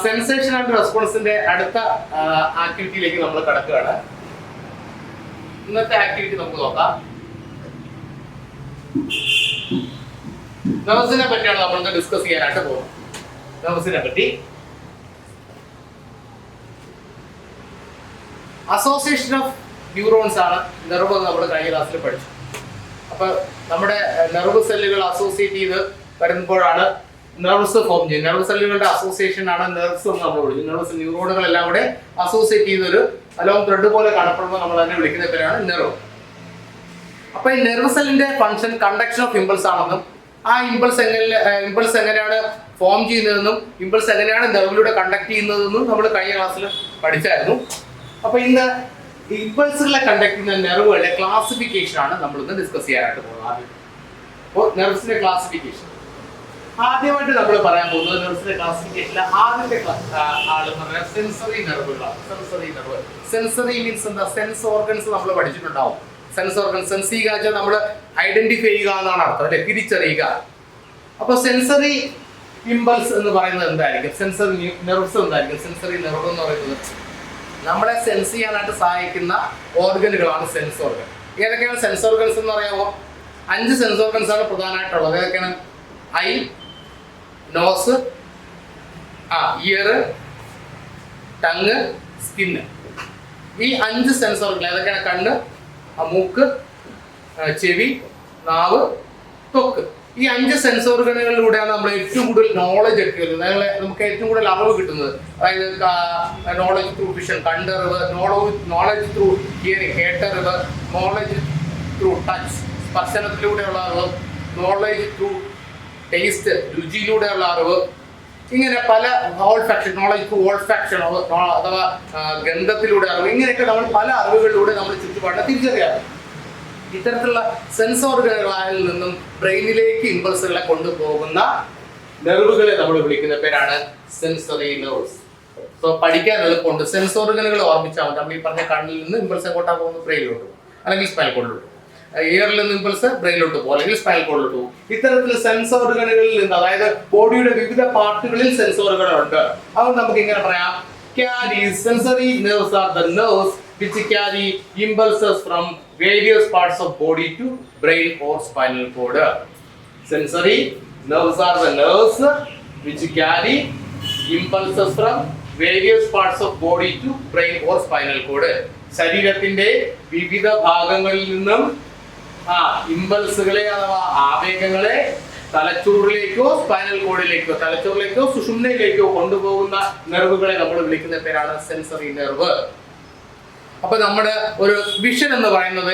Sensation and റെസ്പോൺസിന്റെ അടുത്ത ആക്ടിവിറ്റിയിലേക്ക് നമ്മൾ കടക്കുകയാണ്. ഇന്നത്തെ ആക്ടിവിറ്റി നമുക്ക് നോക്കാം. നെർവ്സിനെ പറ്റിയാണ് നമ്മൾ ഡിസ്കസ് ചെയ്യാനായിട്ട് പോകുന്നത്. നെർവ്സിനെ പറ്റി അസോസിയേഷൻ ഓഫ് ന്യൂറോൺസ് ആണ് നെർവ് എന്ന് നമ്മൾ കഴിഞ്ഞ ക്ലാസ്സിൽ പഠിച്ചു. അപ്പൊ നമ്മുടെ നെർവ് സെല്ലുകൾ അസോസിയേറ്റ് ചെയ്ത് വരുമ്പോഴാണ് നെർവ്സ് ഫോം ചെയ്യുന്നത്. നെർവ് സെല്ലുകളുടെ അസോസിയേഷൻ ആണ് നെർവ്സ് എന്ന് നമ്മൾ വിളിക്കുന്നത്. നെർവ്സ് ന്യൂറോണുകളെല്ലാം കൂടെ അസോസിയേറ്റ് ചെയ്തൊരു അലോങ് ത്രെഡ് പോലെ കാണപ്പെടുമ്പോൾ നമ്മൾ തന്നെ വിളിക്കുന്ന പേരാണ് നെർവ്. അപ്പൊ ഈ നെർവ് സെല്ലിന്റെ ഫംഗ്ഷൻ കണ്ടക്ഷൻ ഓഫ് ഇമ്പൾസ് ആണെന്നും ആ ഇമ്പൾസ് എങ്ങനെയാണ് ഫോം ചെയ്യുന്നതെന്നും ഇമ്പൾസ് എങ്ങനെയാണ് നെർവിലൂടെ കണ്ടക്ട് ചെയ്യുന്നതെന്നും നമ്മൾ കഴിഞ്ഞ ക്ലാസ്സിൽ പഠിച്ചായിരുന്നു. അപ്പൊ ഇന്ന് ഇമ്പൾസുകളെ കണ്ടക്ട് ചെയ്യുന്ന നെർവുകളുടെ ക്ലാസിഫിക്കേഷൻ ആണ് നമ്മളിന്ന് ഡിസ്കസ് ചെയ്യാനായിട്ട് പോകുന്നത്. അപ്പോൾ നെർവ്സിന്റെ ക്ലാസിഫിക്കേഷൻ ആദ്യമായിട്ട് നമ്മൾ പറയാൻ പോകുന്നത് നെർവ്സിന്റെ ക്ലാസിഫിക്കേഷനിലെ ആദ്യത്തെ ആള് പറഞ്ഞാൽ സെൻസറി നെർവുകളാണ്. സെൻസറി നെർവ്, സെൻസറി മീൻസ് എന്താ? സെൻസ് ഓർഗൻസ് നമ്മൾ പഠിച്ചിട്ടുണ്ടാവും. സെൻസ് ഓർഗൻസ്, സെൻസ് ചെയ്യുക വെച്ചാൽ നമ്മൾ ഐഡന്റിഫൈ ചെയ്യുക എന്നാണ് അർത്ഥം, അല്ലെ? തിരിച്ചറിയുക. അപ്പൊ സെൻസറി ഇമ്പൾസ് എന്ന് പറയുന്നത് എന്തായിരിക്കും? സെൻസറി നെർവ്സ് എന്തായിരിക്കും? സെൻസറി നെർവ് എന്ന് പറയുന്നത് നമ്മളെ സെൻസ് ചെയ്യാനായിട്ട് സഹായിക്കുന്ന ഓർഗനുകളാണ് സെൻസ് ഓർഗൻ. ഏതൊക്കെയാണ് സെൻസ് ഓർഗൻസ് എന്ന് പറയാമോ? 5 സെൻസ് ഓർഗൻസ് ആണ് പ്രധാനമായിട്ടുള്ളത്. ഏതൊക്കെയാണ്? Eye, nose, ear, tongue, skin. ഈ 5 സെൻസ് ഓർഗൻ ഏതൊക്കെയാണ്? കണ്ണ്, മൂക്ക്, ചെവി, നാവ്, ത്വക്ക്. ഈ 5 സെൻസ് ഓർഗനുകളിലൂടെയാണ് നമ്മൾ ഏറ്റവും കൂടുതൽ നോളജ് ഒക്കെ വരുന്നത്. നമുക്ക് ഏറ്റവും കൂടുതൽ അറിവ് കിട്ടുന്നത്. അതായത് നോളജ് ത്രൂ വിഷൻ, കണ്ടറിവ്, നോളജ് ത്രൂ ഹിയറിംഗ്, കേട്ടറിവ്, നോളജ് ത്രൂ ടച്ച്, സ്പർശനത്തിലൂടെയുള്ള അറിവ്, നോളജ് ത്രൂ ടേസ്റ്റ്, രുചിയിലൂടെയുള്ള അറിവ്, ഇങ്ങനെ പല ഓൾഫാക്ഷൻ, നോളജ് ത്രൂ ഓൾഫാക്ഷൻ അഥവാ ഗന്ധത്തിലൂടെ അറിവ്, ഇങ്ങനെയൊക്കെ നമ്മൾ പല അറിവുകളിലൂടെ നമ്മൾ ചുറ്റുപാടിനെ തിരിച്ചറിയാറ്. ഇത്തരത്തിലുള്ള സെൻസ് ഓർഗനുകളിൽ നിന്നും ബ്രെയിനിലേക്ക് ഇമ്പൾസുകളെ കൊണ്ടുപോകുന്ന നെർവുകളെ നമ്മൾ വിളിക്കുന്ന പേരാണ് സെൻസറി നെർവ്സ്. സോ പഠിക്കാൻ എളുപ്പമുണ്ട്. സെൻസ് ഓർഗനുകൾ ഓർമ്മിച്ചാൽ മതി. നമ്മൾ ഈ പറഞ്ഞ കണ്ണിൽ നിന്ന് ഇമ്പൾസ് എങ്ങോട്ടാ പോകുന്നത്? ബ്രെയിനിലോട്ട് പോകും, അല്ലെങ്കിൽ സ്പൈനൽ കോഡിലോട്ട് പോകും. ഇയറിൽ നിന്ന് ഇമ്പൾസ് ബ്രെയിനിലോട്ട് പോകും, അല്ലെങ്കിൽ സ്പൈനൽ കോഡിലോട്ട് പോകും. ഇത്തരത്തിൽ സെൻസ് ഓർഗനുകളിൽ നിന്ന്, അതായത് ബോഡിയുടെ വിവിധ പാർട്ടുകളിൽ സെൻസ് ഓർഗനുകളുണ്ട്. അതുകൊണ്ട് നമുക്ക് ഇങ്ങനെ പറയാം, sensory nerves are the nerves which carry impulses from various parts of body to brain or spinal cord. Sensory nerves are the nerves which carry impulses from various parts of body to brain or spinal cord. ശരീരത്തിന്റെ വിവിധ ഭാഗങ്ങളിൽ നിന്നും ഇമ്പൾസുകളെ അഥവാ ആവേഗങ്ങളെ തലച്ചോറിലേക്കോ spinal കോഡിലേക്കോ, തലച്ചോറിലേക്കോ സുഷുമ്നയിലേക്കോ കൊണ്ടുപോകുന്ന നെർവുകളെ നമ്മൾ വിളിക്കുന്ന പേരാണ് sensory nerve. അപ്പൊ നമ്മുടെ ഒരു വിഷൻ എന്ന് പറയുന്നത്,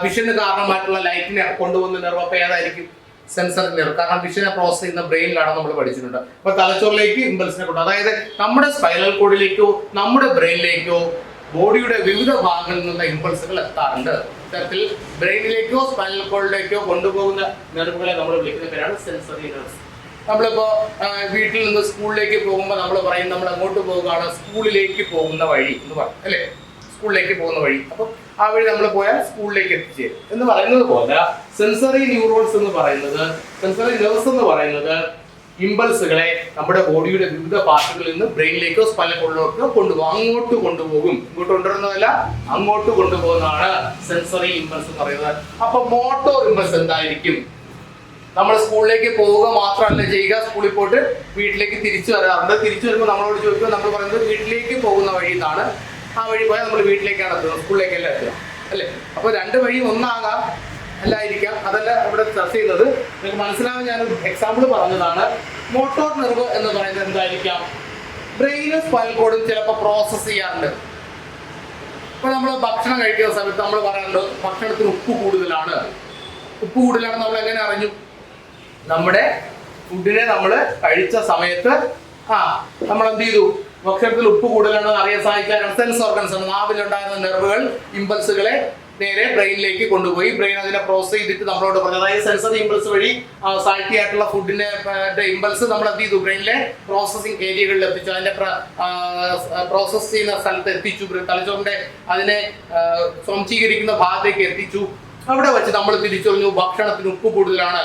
വിഷന് കാരണമായിട്ടുള്ള ലൈറ്റിനെ കൊണ്ടുപോകുന്ന നെർവ് അപ്പൊ ഏതായിരിക്കും? Sensory nerve. കാരണം വിഷനെ പ്രോസസ് ചെയ്യുന്ന ബ്രെയിനിലാണ് നമ്മൾ പഠിച്ചിട്ടുണ്ട്. അപ്പൊ തലച്ചോറിലേക്ക് ഇമ്പൾസിനെ കൊണ്ട്, അതായത് നമ്മുടെ സ്പൈനൽ കോഡിലേക്കോ നമ്മുടെ ബ്രെയിനിലേക്കോ ബോഡിയുടെ വിവിധ ഭാഗങ്ങളിൽ നിന്ന് ഇമ്പൾസുകൾ എത്താറുണ്ട്. ഇത്തരത്തിൽ ബ്രെയിനിലേക്കോ സ്പൈനൽ കോഡിലേക്കോ കൊണ്ടുപോകുന്ന നെർവുകളെ നമ്മൾ വിളിക്കുന്ന പേരാണ് സെൻസറി നെർവ്സ്. നമ്മളിപ്പോ വീട്ടിൽ നിന്ന് സ്കൂളിലേക്ക് പോകുമ്പോൾ നമ്മൾ പറയും നമ്മൾ അങ്ങോട്ട് പോവുകയാണ്, സ്കൂളിലേക്ക് പോകുന്ന വഴി എന്ന് പറയും, അല്ലെ? സ്കൂളിലേക്ക് പോകുന്ന വഴി. അപ്പൊ ആ വഴി നമ്മൾ പോയാൽ സ്കൂളിലേക്ക് എത്തിച്ചേരും എന്ന് പറയുന്നത് പോലെ സെൻസറി ന്യൂറോൺസ് എന്ന് പറയുന്നത്, സെൻസറി നെർവ്സ് എന്ന് പറയുന്നത് ഇമ്പൾസുകളെ നമ്മുടെ ബോഡിയുടെ വിവിധ പാർട്ടുകളിൽ നിന്ന് ബ്രെയിനിലേക്കോ സ്പൈനൽ കോഡിലേക്കോ കൊണ്ടുപോകും. അങ്ങോട്ട് കൊണ്ടുപോകും. ഇങ്ങോട്ട് കൊണ്ടുവരുന്നതല്ല, അങ്ങോട്ട് കൊണ്ടുപോകുന്നതാണ് സെൻസറി ഇമ്പൾസ് എന്ന് പറയുന്നത്. അപ്പൊ മോട്ടോർ ഇമ്പൾസ് എന്തായിരിക്കും? നമ്മൾ സ്കൂളിലേക്ക് പോവുക മാത്രമല്ല ചെയ്യുക, സ്കൂളിൽ പോയിട്ട് വീട്ടിലേക്ക് തിരിച്ചു വരാറുണ്ട്. തിരിച്ചു വരുമ്പോൾ നമ്മളോട് ചോദിക്കുമ്പോൾ നമ്മൾ പറയുന്നത് വീട്ടിലേക്ക് പോകുന്ന വഴി ഇതാണ്. ആ വഴി പോയാൽ നമ്മൾ വീട്ടിലേക്കാണ് എത്തുന്നത്, സ്കൂളിലേക്കല്ല എത്തുക, അല്ലേ? അപ്പൊ 2 വഴി ഒന്നാകാം, അല്ലായിരിക്കാം. അതല്ല ഇവിടെ ചർച്ച ചെയ്യുന്നത്. നിങ്ങൾക്ക് മനസ്സിലാവാൻ ഞാനൊരു എക്സാമ്പിൾ പറഞ്ഞതാണ്. മോട്ടോർ നെർവ് എന്ന് പറയുന്നത് എന്തായിരിക്കാം? ബ്രെയിനും സ്പൈനൽ കോഡും ചിലപ്പോൾ പ്രോസസ് ചെയ്യാറുണ്ട്. ഇപ്പൊ നമ്മൾ ഭക്ഷണം കഴിക്കുന്ന സമയത്ത് നമ്മൾ പറയാറുണ്ട് ഭക്ഷണത്തിന് ഉപ്പ് കൂടുതലാണ്. ഉപ്പ് കൂടുതലാണെന്ന് നമ്മൾ എങ്ങനെ അറിഞ്ഞു? നമ്മുടെ ഫുഡിനെ നമ്മൾ കഴിച്ച സമയത്ത് നമ്മൾ എന്ത് ചെയ്തു? ഭക്ഷണത്തിൽ ഉപ്പ് കൂടുതലാണെന്ന് അറിയാൻ സഹായിക്കാനാണ് സെൻസ് ഓർഗൻസ്. നാവിലുണ്ടായിരുന്ന നെർവുകൾ ഇമ്പൾസുകളെ നേരെ ബ്രെയിനിലേക്ക് കൊണ്ടുപോയി ബ്രെയിൻ അതിനെ പ്രോസസ് ചെയ്തിട്ട് നമ്മളോട് പറഞ്ഞു. അതായത് സെൻസറി ഇമ്പൾസ് വഴി സാൾട്ടി ആയിട്ടുള്ള ഫുഡിന്റെ ഇമ്പൾസ് നമ്മൾ എന്ത് ചെയ്തു? ബ്രെയിനിലെ പ്രോസസിങ് ഏരിയകളിൽ എത്തിച്ചു, അതിന്റെ പ്രോസസ് ചെയ്യുന്ന സ്ഥലത്ത് എത്തിച്ചു, തലച്ചോറിന്റെ അതിനെ സ്വാംശീകരിക്കുന്ന ഭാഗത്തേക്ക് എത്തിച്ചു. അവിടെ വെച്ച് നമ്മൾ തിരിച്ചറിഞ്ഞു ഭക്ഷണത്തിന് ഉപ്പ് കൂടുതലാണ്.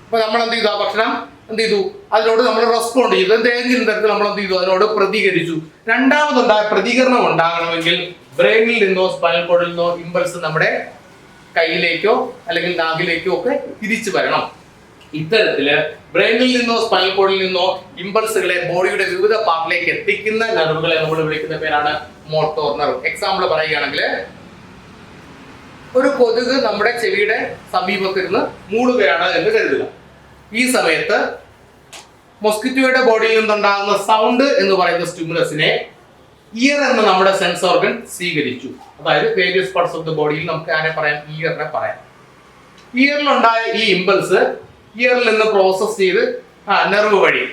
അപ്പൊ നമ്മൾ എന്ത് ചെയ്തു? ആ ഭക്ഷണം എന്ത് ചെയ്തു, അതിനോട് നമ്മൾ റെസ്പോണ്ട് ചെയ്തു, എന്തെങ്കിലും തരത്തിൽ നമ്മൾ എന്ത് ചെയ്തു, അതിനോട് പ്രതികരിച്ചു. രണ്ടാമതുണ്ടായ പ്രതികരണം ഉണ്ടാകണമെങ്കിൽ ബ്രെയിനിൽ നിന്നോ സ്പൈനൽ കോഡിൽ നിന്നോ ഇമ്പൾസ് നമ്മുടെ കയ്യിലേക്കോ അല്ലെങ്കിൽ നാഗിലേക്കോ ഒക്കെ തിരിച്ചു വരണം. ഇത്തരത്തില് ബ്രെയിനിൽ നിന്നോ സ്പൈനൽ കോഡിൽ നിന്നോ ഇമ്പൾസുകളെ ബോഡിയുടെ വിവിധ പാർട്ടിലേക്ക് എത്തിക്കുന്ന നെർവുകളെ നമ്മൾ വിളിക്കുന്ന പേരാണ് മോട്ടോർ നെർവ്. എക്സാമ്പിൾ പറയുകയാണെങ്കിൽ, ഒരു കൊതുക് നമ്മുടെ ചെവിയുടെ സമീപത്തിരുന്ന് മൂടുകയാണ് എന്ന് കരുതുക. ഈ സമയത്ത് മൊസ്കിറ്റോയുടെ ബോഡിയിൽ നിന്നുണ്ടാകുന്ന സൗണ്ട് എന്ന് പറയുന്ന സ്റ്റിമുലസിനെ ഇയർ എന്ന നമ്മുടെ സെൻസ് ഓർഗൻ സ്വീകരിച്ചു. അതായത് വേരിയസ് പാർട്സ് ഓഫ് ദ ബോഡിയിൽ നമുക്ക് ആരെ പറയാം, ഇയറിനെ പറയാം. ഇയറിലുണ്ടായ ഈ ഇമ്പൾസ് ഇയറിൽ നിന്ന് പ്രോസസ് ചെയ്ത് നെർവ് വഴി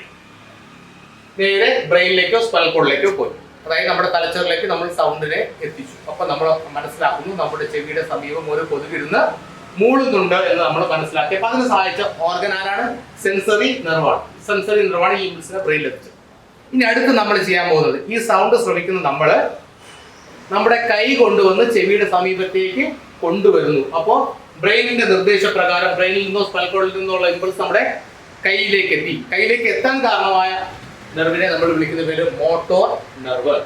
നേരെ ബ്രെയിനിലേക്കോ സ്പൈനൽ കോഡിലേക്കോ പോയി. അതായത് നമ്മുടെ തലച്ചോറിലേക്ക് നമ്മൾ സൗണ്ടിനെ എത്തിച്ചു. അപ്പൊ നമ്മൾ മനസ്സിലാക്കുന്നു നമ്മുടെ ചെവിയുടെ സമീപം ഒരു കൊതുകിരുന്ന് മൂളുന്നുണ്ട് എന്ന് നമ്മൾ മനസ്സിലാക്കി. അപ്പൊ അതിന് സഹായിച്ച ഓർഗൻ ആരാണ്? സെൻസറി നെർവാണ്. സെൻസറി നെർവാണ് ഈ ഇമ്പൾസിനെ ബ്രെയിനിൽ എത്തിച്ചത്. ഇനി അടുത്ത് നമ്മൾ ചെയ്യാൻ പോകുന്നത്, ഈ സൗണ്ട് ശ്രമിക്കുന്ന നമ്മള് നമ്മുടെ കൈ കൊണ്ടുവന്ന് ചെവിയുടെ സമീപത്തേക്ക് കൊണ്ടുവരുന്നു. അപ്പോൾ ബ്രെയിനിന്റെ നിർദ്ദേശപ്രകാരം ബ്രെയിനിൽ നിന്നോ സ്പൈനൽ കോഡിൽ നിന്നുള്ള ഇമ്പൾസ് നമ്മുടെ കയ്യിലേക്ക് എത്തി. കയ്യിലേക്ക് എത്താൻ കാരണമായ നെർവിനെ നമ്മൾ വിളിക്കുന്ന പേര് മോട്ടോർ നെർവ്.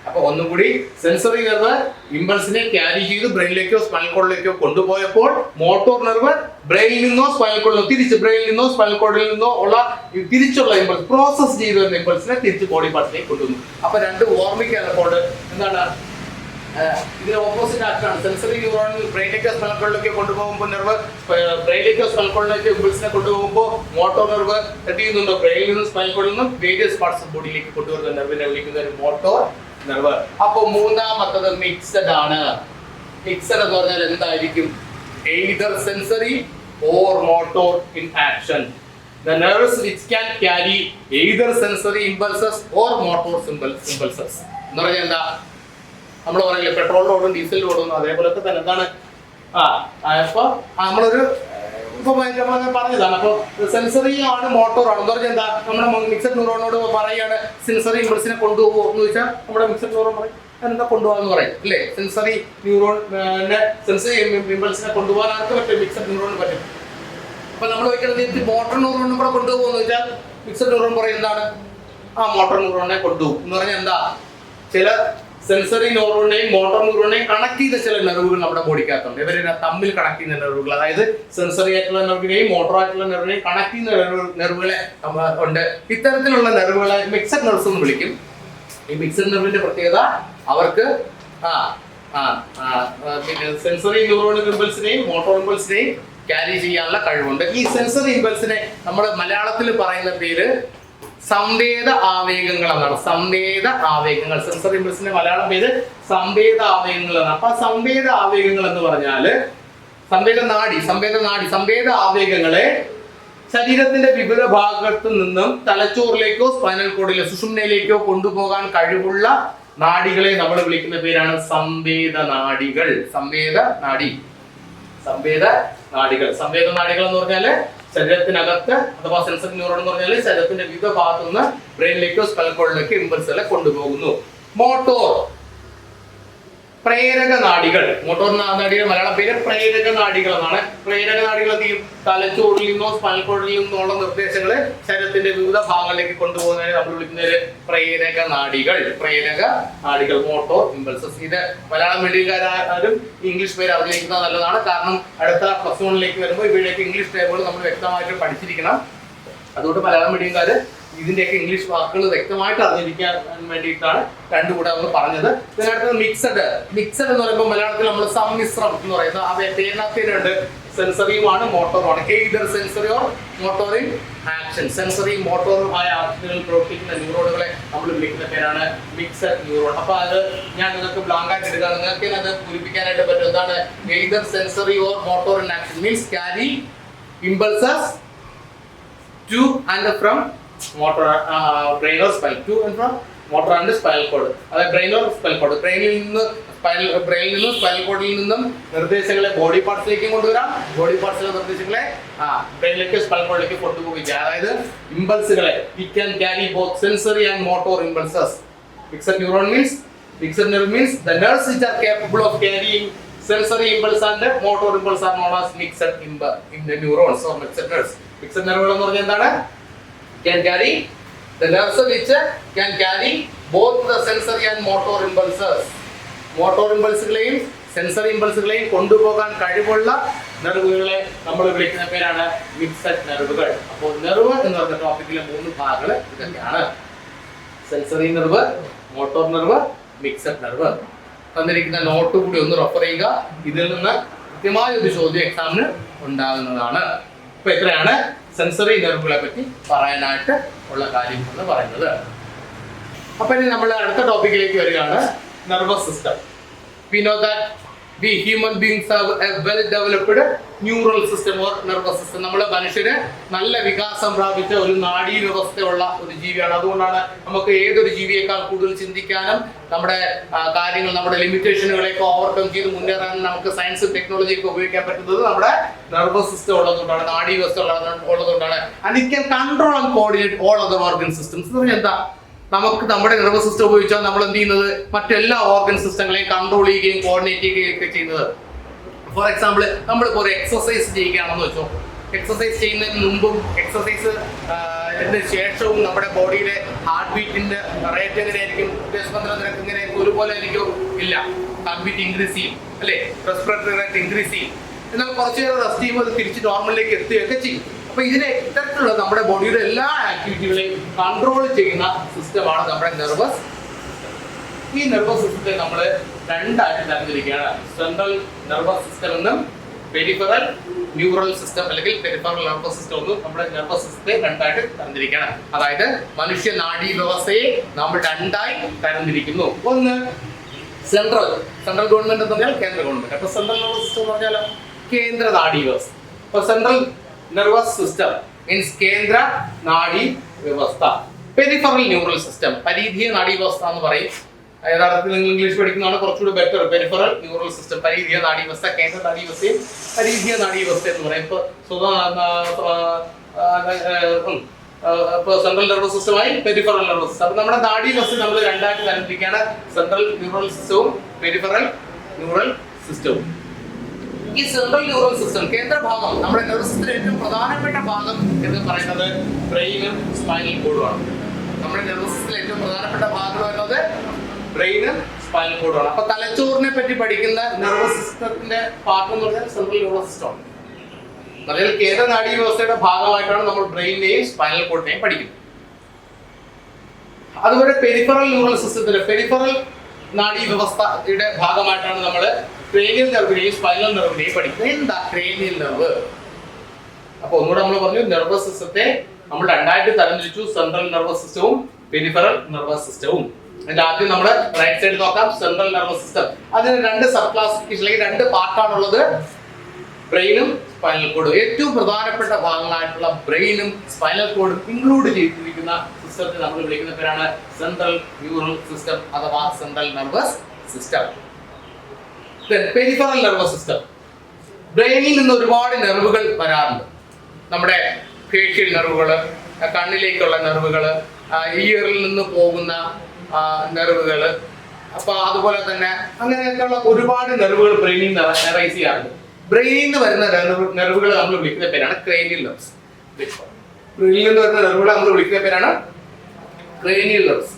അപ്പൊ ഒന്നുകൂടി, സെൻസറി നെർവ് ഇമ്പൾസിനെ ക്യാരി ചെയ്ത് ബ്രെയിനിലേക്കോ സ്പൈനൽ കോഡിലേക്കോ കൊണ്ടുപോയപ്പോൾ മോട്ടോർ നെർവ് ബ്രെയിനിൽ നിന്നോ സ്പൈനൽ കോഡിൽ നിന്നോ തിരിച്ച് ബ്രെയിനിൽ നിന്നോ സ്പൈനൽ കോഡിൽ നിന്നോ ഉള്ള തിരിച്ചുള്ള ഇമ്പൾസ് പ്രോസസ് ചെയ്ത് വരുന്ന ഇമ്പൾസിനെ തിരിച്ച് ബോഡി പാർട്ടിലേക്ക് കൊണ്ടുവന്നു. അപ്പൊ രണ്ട് ഓർമ്മിക്കാനപ്പോൾ എന്താണ് ഇതിന് ഓപ്പോസിറ്റ് ആക്ടാണ്. സെൻസറി ന്യൂറോൺ ബ്രെയിനിലേക്കോ സ്പൈനൽ കോഡിലേക്കോ കൊണ്ടുപോകുമ്പോൾ നെർവ് ബ്രെയിനിലേക്കോ സ്പൈനൽ കോഡിലേക്കോ ഇമ്പൾസിനെ കൊണ്ടുപോകുമ്പോൾ മോട്ടോർ നെർവ് എന്ത് ചെയ്യുന്നുണ്ടോ, ബ്രെയിനിൽ നിന്നും സ്പൈനൽ കോഡിൽ നിന്നും വേരിയസ് പാർട്സ് ഓഫ് ബോഡിയിലേക്ക് കൊണ്ടുവരുന്ന നെർവിനെ വിളിക്കുന്ന ഒരു മോട്ടോർ നെർവ്. അപ്പൊ മൂന്നാമത്തത് മിക്സഡ് ആണ്. മിക്സഡ് എന്ന് പറഞ്ഞാൽ എന്തായിരിക്കും? Either sensory or motor in action. The nerves which can carry either sensory impulses or motor impulses. എന്ന് പറഞ്ഞാൽ എന്താ, നമ്മൾ പറയില്ലേ പെട്രോളിൽ ഓടും ഡീസലിൽ ഓടുന്നു, അതേപോലത്തെ തന്നെ എന്താണ് അപ്പൊ നമ്മളൊരു ഇപ്പൊ പറഞ്ഞതാണ്. അപ്പൊ സെൻസറി ആണ് മോട്ടോർ ആണ് എന്ന് പറഞ്ഞാൽ എന്താ, നമ്മുടെ മിക്സഡ് ന്യൂറോണോട് പറയാണ് സെൻസറി ഇമ്പൾസിനെ കൊണ്ടുപോകുമോ എന്ന് ചോദിച്ചാൽ നമ്മുടെ മിക്സഡ് ന്യൂറോൺ പറയും എന്താ കൊണ്ടുപോകാന്ന് പറയും അല്ലേ. സെൻസറി ന്യൂറോണിനെ സെൻസറി ഇമ്പൾസിനെ കൊണ്ടുപോകാൻ ആർക്ക് പറ്റും? മിക്സഡ് ന്യൂറോണിന് പറ്റും. അപ്പൊ നമ്മൾ ചോദിക്കുന്നത് മോട്ടോർ ന്യൂറോണും കൂടെ കൊണ്ടുപോകുമെന്ന് വെച്ചാൽ മിക്സഡ് ന്യൂറോൺ പറയും എന്താണ്, മോട്ടോർ ന്യൂറോണിനെ കൊണ്ടുപോകും എന്ന് പറഞ്ഞാൽ എന്താ, ചില സെൻസറി ന്യൂറോണിനെയും മോട്ടോർ ന്യൂറോണിനെയും കണക്ട് ചെയ്ത ചില നെർവുകൾ നമ്മുടെ ബോഡിക്കകത്തുണ്ട്. ഇവരെ തമ്മിൽ കണക്ട് ചെയ്യുന്ന നെർവുകൾ, അതായത് സെൻസറി ആയിട്ടുള്ള നെർവിനെയും മോട്ടോർ ആയിട്ടുള്ള നെർവിനെയും കണക്ട് ചെയ്യുന്ന നെർവുകളെ ഉണ്ട്. ഇത്തരത്തിലുള്ള നെർവുകളെ മിക്സഡ് നെർവ്സ് എന്ന് വിളിക്കും. ഈ മിക്സഡ് നെർവിന്റെ പ്രത്യേകത അവർക്ക് സെൻസറി ന്യൂറോണിക് ഇമ്പൾസിനെയും മോട്ടോർ ഇമ്പൾസിനെയും ക്യാരി ചെയ്യാനുള്ള കഴിവുണ്ട്. ഈ സെൻസറി ഇമ്പൾസിനെ നമ്മൾ മലയാളത്തിൽ പറയുന്ന പേര് സംവേദ ആവേഗങ്ങൾ എന്നാണ്. സംവേദ ആവേഗങ്ങൾ, സെൻസറി ഇമ്പൾസിന്റെ മലയാളം പേര് സംവേദ ആവേഗങ്ങൾ എന്നാണ്. അപ്പൊ സംവേദ ആവേഗങ്ങൾ എന്ന് പറഞ്ഞാല് സംവേദ ആവേഗങ്ങളെ ശരീരത്തിന്റെ വിവിധ ഭാഗത്തു നിന്നും തലച്ചോറിലേക്കോ സ്പൈനൽ കോഡിലോ സുഷുമ്നയിലേക്കോ കൊണ്ടുപോകാൻ കഴിവുള്ള നാഡികളെ നമ്മൾ വിളിക്കുന്ന പേരാണ് സംവേദ നാഡികൾ. സംവേദ നാഡികൾ എന്ന് പറഞ്ഞാല് ശരീരത്തിനകത്ത് അഥവാ സെൻസറി ന്യൂറോൺ എന്ന് പറഞ്ഞാൽ ശരീരത്തിന്റെ വിവിധ ഭാഗത്തു നിന്ന് ബ്രെയിനിലേക്കോ സ്പൈനൽ കോഡിലേക്കോ ഇമ്പൾസുകളെ കൊണ്ടുപോകുന്നു. മോട്ടോർ പ്രേരക നാഡികൾ. മോട്ടോർ നാഡിയുടെ മലയാളം പേര് പ്രേരക നാഡികൾ എന്നാണ്. പ്രേരക നാഡികൾ എന്ത് ചെയ്യും? തലച്ചോറിൽ നിന്നോ സ്പൈനൽ കോഡിൽ നിന്നോ ഉള്ള നിർദ്ദേശങ്ങളെ ശരീരത്തിന്റെ വിവിധ ഭാഗങ്ങളിലേക്ക് കൊണ്ടുപോകുന്നതിനെ നമ്മൾ വിളിക്കുന്നത് പ്രേരക നാഡികൾ. Motor impulses. ഇത് മലയാളം മീഡിയക്കാരും ഇംഗ്ലീഷ് പേര് അറിഞ്ഞിരിക്കുന്നത് നല്ലതാണ്. കാരണം അടുത്ത പ്ലസ് വണ്ണിലേക്ക് വരുമ്പോൾ ഇവയുടെയൊക്കെ ഇംഗ്ലീഷ് ടേബിൾ നമ്മൾ വ്യക്തമായിട്ട് പഠിച്ചിരിക്കണം. അതുകൊണ്ട് മലയാളം മീഡിയംകാര് ഇതിന്റെയൊക്കെ ഇംഗ്ലീഷ് വാക്കുകൾ വ്യക്തമായിട്ട് അറിഞ്ഞിരിക്കാൻ വേണ്ടിയിട്ടാണ് രണ്ടു കൂടെ നമ്മൾ പറഞ്ഞത്. ഇതിനടുത്ത് മിക്സഡ് എന്ന് പറയുമ്പോൾ മലയാളത്തിൽ നമ്മൾ സമ്മിശ്രം എന്ന് പറയുന്നത് ആ പേരിനകത്തുണ്ട്. സെൻസറിയുമാണ് മോട്ടോറുമാണ്. Either sensory or motor in action. Sensory മോട്ടോറും ആയ ആക്ഷനുകൾ പ്രവർത്തിക്കുന്ന ന്യൂറോണുകളെ നമ്മൾ വിളിക്കുന്ന പേരാണ് മിക്സഡ് ന്യൂറോൺ. അപ്പൊ അത് ഞാൻ നിങ്ങൾക്ക് ബ്ലാങ്ക് ആയിട്ട് എടുക്കാം, നിങ്ങൾക്ക് അത് പൂരിപ്പിക്കാനായിട്ട് പറ്റും. എന്താണ് either sensory or motor in action? Means carry impulses to and from motor brain or spinal, to and from motor and spinal cord. അതായത് brain or spinal cord. ബ്രെയിനിൽ നിന്നും സ്പൈനൽ കോഡിൽ നിന്നും നിർദ്ദേശങ്ങളെ ബോഡി പാർട്സിലേക്ക് കൊണ്ടുവരാം. ബോഡി പാർട്സിലെ നിർദ്ദേശങ്ങളെ ബ്രെയിനിലേക്ക് സ്പൈനൽ കോഡിലേക്ക് കൊണ്ടുപോകുക. അതായത് ഇമ്പൾസുകളെ it can carry both sensory and motor impulses. Mixed neuron means the nerves which are capable of carrying sensory impulse and motor impulse are known as mixed neurons or mixed nerves. Fixed nerve എന്ന് പറഞ്ഞാൽ എന്താണ്? Can carry the nerves which can carry both the sensory and motor impulses. Motor ഇമ്പൾസുകളെയും sensory ഇമ്പൾസുകളെയും കൊണ്ടുപോകാൻ കഴിവുള്ള നെർവുകളെ നമ്മൾ വിളിക്കുന്ന പേരാണ് മിക്സഡ് നെർവുകൾ. അപ്പോൾ നെർവ് എന്ന് പറഞ്ഞ ടോപ്പിക്കിലെ 3 ഭാഗങ്ങൾ ഇതൊക്കെയാണ്. Sensory nerve, motor nerve, mixed nerve. തന്നിരിക്കുന്ന നോട്ട് കൂടി ഒന്ന് റെഫർ ചെയ്യുക. ഇതിൽ നിന്ന് കൃത്യമായ ഒരു ചോദ്യം എക്സാമിന് ഉണ്ടാകുന്നതാണ്. ഇപ്പൊ എത്രയാണ് സെൻസറി നെർവുകളെ പറ്റി പറയാനായിട്ട് ഉള്ള കാര്യം എന്ന് പറയുന്നത്. അപ്പൊ ഇനി നമ്മൾ അടുത്ത ടോപ്പിക്കിലേക്ക് വരികയാണ്. Nervous system. We know that we human beings have a well developed neural system or nervous system. നമ്മൾ മനുഷ്യര് നല്ല വികാസം പ്രാപിച്ച ഒരു നാഡീ വ്യവസ്ഥയുള്ള ഒരു ജീവിയാണ്. അതുകൊണ്ടാണ് നമുക്ക് ഏതൊരു ജീവിയേക്കാൾ കൂടുതൽ ചിന്തിക്കാനും നമ്മുടെ കാര്യങ്ങൾ, നമ്മുടെ ലിമിറ്റേഷനുകളെയൊക്കെ ഓവർകം ചെയ്ത് മുന്നേറാനും നമുക്ക് സയൻസും ടെക്നോളജിയൊക്കെ ഉപയോഗിക്കാൻ പറ്റുന്നത് നമ്മുടെ നെർവസ് സിസ്റ്റം ഉള്ളതുകൊണ്ടാണ്, നാഡീ വ്യവസ്ഥ ഉള്ളതുകൊണ്ടാണ്. And it can control and coordinate all other organ systems. എന്ന് പറഞ്ഞാൽ എന്താ? നമുക്ക് നമ്മുടെ നെർവസ് സിസ്റ്റം ഉപയോഗിച്ചാൽ നമ്മൾ എന്ത് ചെയ്യുന്നത്? മറ്റെല്ലാ ഓർഗൻ സിസ്റ്റങ്ങളെയും കൺട്രോൾ ചെയ്യുകയും കോർഡിനേറ്റ് ചെയ്യുകയും ഒക്കെ ചെയ്യുന്നത്. ഫോർ എക്സാമ്പിൾ, നമ്മളിപ്പോൾ ഒരു എക്സസൈസ് ചെയ്യുകയാണെന്ന് വെച്ചോ. എക്സസൈസ് ചെയ്യുന്നതിന് മുമ്പും എക്സസൈസ് ശേഷവും നമ്മുടെ ബോഡിയിലെ ഹാർട്ട് ബീറ്റിന്റെ റേറ്റ് എങ്ങനെയായിരിക്കും? ഹൃദയസ്പന്ദന നിരക്ക് എങ്ങനെയായിരിക്കും? ഒരുപോലെ ആയിരിക്കും? ഇല്ല. ഹാർട്ട് ബീറ്റ് ഇൻക്രീസ് ചെയ്യും, അല്ലേ? റെസ്പിറേറ്ററി റേറ്റ് ഇൻക്രീസ് ചെയ്യും. എന്നാൽ കുറച്ചു നേരം റെസ്റ്റ് ചെയ്യുമ്പോൾ അത് തിരിച്ച് നോർമലിലേക്ക് എത്തുകയൊക്കെ ചെയ്യും. അപ്പൊ ഇതിനെ ഇത്തരത്തിലുള്ള നമ്മുടെ ബോഡിയുടെ എല്ലാ ആക്ടിവിറ്റികളെയും കൺട്രോൾ ചെയ്യുന്ന സിസ്റ്റമാണ് നമ്മുടെ നെർവസ്. ഈ നെർവസ് സിസ്റ്റത്തെ നമ്മൾ രണ്ടായിട്ട് തരംതിരിക്കുകയാണ്. സെൻട്രൽ നെർവസ് സിസ്റ്റം എന്നും പെരിഫറൽ ന്യൂറൽ സിസ്റ്റം അല്ലെങ്കിൽ പെരിഫറൽ നെർവസ് സിസ്റ്റം എന്നും നമ്മുടെ നെർവസ് സിസ്റ്റത്തെ രണ്ടായിട്ട് തരംതിരിക്കുകയാണ്. അതായത് മനുഷ്യ നാഡീ വ്യവസ്ഥയെ നമ്മൾ രണ്ടായി തരംതിരിക്കുന്നു. ഒന്ന് സെൻട്രൽ ഗവൺമെന്റ് എന്ന് പറഞ്ഞാൽ കേന്ദ്ര ഗവൺമെന്റ്. അപ്പൊ സെൻട്രൽ നെർവസ് സിസ്റ്റം എന്ന് പറഞ്ഞാൽ കേന്ദ്ര നാഡീ വ്യവസ്ഥ. അപ്പൊ സെൻട്രൽ നെർവസ് സിസ്റ്റം മീൻസ് കേന്ദ്ര നാഡീ വ്യവസ്ഥ. പെരിഫറൽ ന്യൂറൽ സിസ്റ്റം പരീധീയ നാഡീ വ്യവസ്ഥ എന്ന് പറയും. യഥാർത്ഥത്തിൽ നിങ്ങൾ ഇംഗ്ലീഷ് പഠിക്കുന്നതാണ് കുറച്ചുകൂടി ബെറ്റർ. പെരിഫറൽ ന്യൂറൽ സിസ്റ്റം, പരീധീയ നാഡീ വ്യവസ്ഥ, കേന്ദ്ര നാഡീ വ്യവസ്ഥയും പരീധീയ നാഡീ വ്യവസ്ഥ എന്ന് പറയും. ഇപ്പൊ സെൻട്രൽ നെർവസ് സിസ്റ്റമായി പെരിഫറൽ നെർവസ് സിസ്റ്റം. അപ്പൊ നമ്മുടെ നാഡീ വ്യവസ്ഥ നമ്മൾ രണ്ടായിട്ട് തരംതിരിക്കുകയാണ്. സെൻട്രൽ ന്യൂറൽ സിസ്റ്റവും പെരിഫറൽ ന്യൂറൽ സിസ്റ്റവും. ഈ സെൻട്രൽ ന്യൂറൽ സിസ്റ്റം കേന്ദ്ര ഭാഗം, നമ്മുടെ നെർവസ് സിസ്റ്റത്തിലെ ഏറ്റവും പ്രധാനപ്പെട്ട ഭാഗം എന്ന് പറയുന്നത് ബ്രെയിനും സ്പൈനൽ കോഡുമാണ്. നമ്മുടെ നെർവസ് സിസ്റ്റത്തിലെ ഏറ്റവും പ്രധാനപ്പെട്ട ഭാഗം എന്നത് ബ്രെയിനും സ്പൈനൽ കോഡുമാണ്. അപ്പൊ തലച്ചോറിനെ പറ്റി പഠിക്കുന്ന നെർവസ് സിസ്റ്റത്തിന്റെ പാർട്ട് എന്ന് പറഞ്ഞാൽ സെൻട്രൽ ന്യൂറൽ സിസ്റ്റമാണ്. അതായത് കേന്ദ്ര നാഡീ വ്യവസ്ഥയുടെ ഭാഗമായിട്ടാണ് നമ്മൾ ബ്രെയിനിനെയും സ്പൈനൽ കോഡിനെയും പഠിക്കുന്നത്. അതുപോലെ പെരിഫറൽ ന്യൂറൽ സിസ്റ്റത്തിന്റെ പെരിഫറൽ നാഡീ വ്യവസ്ഥയുടെ ഭാഗമായിട്ടാണ് നമ്മൾ ക്രേനിയൽ നെർവിനെയും സ്പൈനൽ നെർവിനെയും പഠിക്കുന്നത്. എന്താ ക്രേനിയൽ നെർവ്? അപ്പൊ ഒന്നുകൂടെ നമ്മൾ പറഞ്ഞു, നെർവസ് സിസ്റ്റത്തെ നമ്മൾ രണ്ടായിട്ട് തരംതിരിച്ചു. സെൻട്രൽ നെർവസ് സിസ്റ്റവും പെരിഫറൽ നെർവസ് സിസ്റ്റവും. അതിന്റെ ആദ്യം നമ്മൾ റൈറ്റ് സൈഡ് നോക്കാം. സെൻട്രൽ നെർവസ് സിസ്റ്റം, അതിന് രണ്ട് സബ് ക്ലാസിഫിക്കേഷൻ അല്ലെങ്കിൽ രണ്ട് പാർട്ടാണുള്ളത്, ബ്രെയിനും സ്പൈനൽ കോഡും. ഏറ്റവും പ്രധാനപ്പെട്ട ഭാഗങ്ങളായിട്ടുള്ള ബ്രെയിനും സ്പൈനൽ കോഡും ഇൻക്ലൂഡ് ചെയ്തിരിക്കുന്ന സിസ്റ്റത്തെ നമ്മൾ വിളിക്കുന്ന പേരാണ് സെൻട്രൽ ന്യൂറൽ സിസ്റ്റം അഥവാ central nervous system. Peripheral nervous system, ബ്രെയിനിൽ നിന്ന് ഒരുപാട് നെർവുകൾ വരാറുണ്ട്. നമ്മുടെ ഫേഷ്യൽ നെർവുകൾ, കണ്ണിലേക്കുള്ള നെർവുകൾ, ഇയറിൽ നിന്ന് പോകുന്ന നെർവുകൾ, അപ്പൊ അതുപോലെ തന്നെ അങ്ങനെയൊക്കെയുള്ള ഒരുപാട് നെർവുകൾ ബ്രെയിനിൽ നിന്ന് റൈസ് ചെയ്യാറുണ്ട്. ബ്രെയിനിൽ നിന്ന് വരുന്ന നെർവുകൾ നമ്മൾ വിളിക്കുന്ന പേരാണ് ക്രേനിയൽ നെർവ്സ്. ബ്രെയിനിൽ നിന്ന് വരുന്ന നെർവുകളെ നമ്മൾ വിളിക്കുന്ന പേരാണ് ക്രേനിയൽ നെർവ്സ്.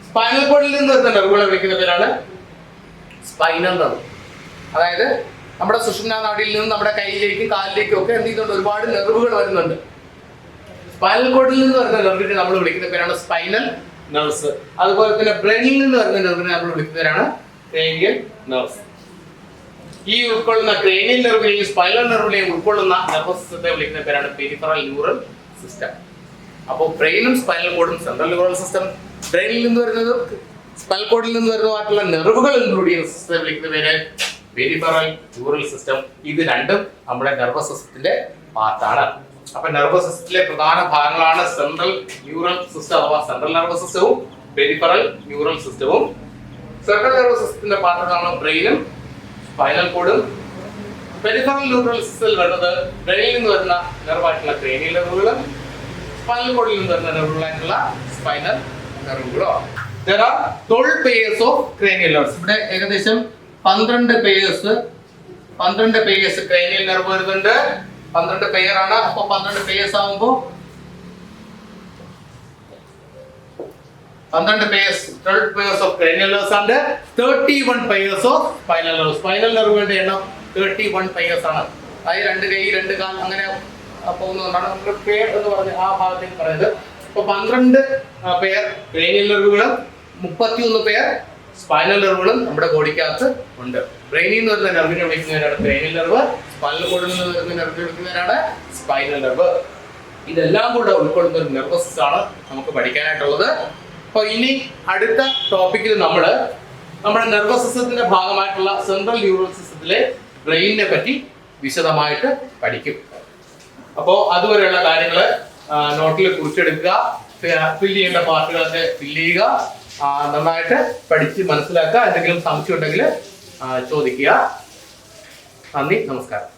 സ്പൈനൽ കോഡിൽ നിന്ന് വരുന്ന നെർവുകളെ വിളിക്കുന്ന പേരാണ് സ്പൈനൽ നെർവ്. അതായത് നമ്മുടെ സുഷുമ്നാ നാഡിയിൽ നിന്ന് നമ്മുടെ കൈയിലേക്കും കാലിലേക്കും ഒക്കെ എന്ത് ചെയ്തുകൊണ്ട് ഒരുപാട് നെർവുകൾ വരുന്നുണ്ട്. സ്പൈനൽ കോഡിൽ നിന്ന് വരുന്ന നെർവിനെ നമ്മൾ വിളിക്കുന്ന പേരാണ് സ്പൈനൽ നെർവ്സ്. അതുപോലെ തന്നെ ബ്രെയിനിൽ നിന്ന് വരുന്ന നെർവിനെ നമ്മൾ വിളിക്കുന്ന പേരാണ് ക്രേനിയൽ നെർവ്സ്. ഈ ഉൾക്കൊള്ളുന്ന ക്രേനിയൽ നെർവിനെയും സ്പൈനൽ നെർവിനെയും ഉൾക്കൊള്ളുന്ന നെർവസ് സിസ്റ്റത്തെ വിളിക്കുന്ന പേരാണ് പെരിഫറൽ ന്യൂറൽ സിസ്റ്റം. അപ്പോൾ ബ്രെയിനും സ്പൈനൽ കോഡും സെൻട്രൽ ന്യൂറൽ സിസ്റ്റം, ബ്രെയിനിൽ നിന്ന് വരുന്നത് സ്പൈനൽ കോഡിൽ നിന്ന് വരുന്നതായിട്ടുള്ള നെർവുകൾ ഇൻക്ലൂഡ് ചെയ്യുന്ന സിസ്റ്റത്തെ വിളിക്കുന്ന പേര് പെരിഫറൽ ന്യൂറൽ സിസ്റ്റം. ഇത് രണ്ടും നമ്മുടെ നെർവസ് സിസ്റ്റത്തിന്റെ പാർട്ടാണ്. അപ്പൊ നെർവസ് സിസ്റ്റത്തിലെ പ്രധാന ഭാഗങ്ങളാണ് സെൻട്രൽ ന്യൂറൽ സിസ്റ്റം അഥവാ സെൻട്രൽ നെർവസ് സിസ്റ്റവും പെരിഫറൽ ന്യൂറൽ സിസ്റ്റവും. സെൻട്രൽ നെർവസ് സിസ്റ്റത്തിന്റെ പാർട്ടാണ് ബ്രെയിനും സ്പൈനൽ കോഡും. പെരിഫറൽ ന്യൂറൽ സിസ്റ്റത്തിൽ വരുന്നത് ബ്രെയിനിൽ നിന്ന് വരുന്ന നെർവായിട്ടുള്ള ക്രേനിയൽ നെർവുകളും സ്പൈനൽ കോഡിൽ നിന്ന് വരുന്ന നെർവുകളായിട്ടുള്ള spinal നെർവുകളോ. There are 12 pairs of cranial nerves. ഇവിടെ ഏകദേശം 12 pairs cranial nerve വരുന്നുണ്ട്. 12 പെയറാണ്. അപ്പൊ 12 പെയേഴ്സ് ആകുമ്പോൾ 12 pairs, 12 pairs of cranial nerves and 31 pairs of spinal nerves. Spinal nerve എണ്ണം 31 pairs ആണ്. അതായത് 2 കൈ 2 കാൽ അങ്ങനെ പോകുന്നതുകൊണ്ടാണ് നമ്മൾ പെയർ എന്ന് പറഞ്ഞ ആ ഭാഗത്തേക്ക് പറയുന്നത്. അപ്പോൾ 12 പെയർ cranial നെർവുകളും 31 പെയർ സ്പൈനൽ നെർവുകളും നമ്മുടെ ബോഡിക്കകത്ത് ഉണ്ട്. ബ്രെയിനിൽ നിന്ന് വരുന്ന നെർവിനെ വിളിക്കുന്നവരാണ് ക്രേനിയൽ നെർവ്, സ്പൈനൽ കോഡിൽ നിന്ന് വരുന്ന നെർവിനെ വിളിക്കുന്നവരാണ് സ്പൈനൽ നെർവ്. ഇതെല്ലാം കൂടെ ഉൾക്കൊള്ളുന്ന ഒരു നെർവസ് ആണ് നമുക്ക് പഠിക്കാനായിട്ടുള്ളത്. അപ്പോൾ ഇനി അടുത്ത ടോപ്പിക്കിൽ നമ്മുടെ നെർവസ് സിസ്റ്റത്തിന്റെ ഭാഗമായിട്ടുള്ള സെൻട്രൽ ന്യൂറൽ സിസ്റ്റത്തിലെ ബ്രെയിനിനെ പറ്റി വിശദമായിട്ട് പഠിക്കും. അപ്പോൾ അതുവരെയുള്ള കാര്യങ്ങൾ നോട്ടിൽ കുറിച്ചെടുക്കുക, ഫില്ല് ചെയ്യേണ്ട പാർട്ടുകളൊക്കെ ഫില്ല് ചെയ്യുക, നന്നായിട്ട് പഠിച്ച് മനസ്സിലാക്കുക. എന്തെങ്കിലും സംശയം ഉണ്ടെങ്കിൽ ചോദിക്കുക. നന്ദി, നമസ്കാരം.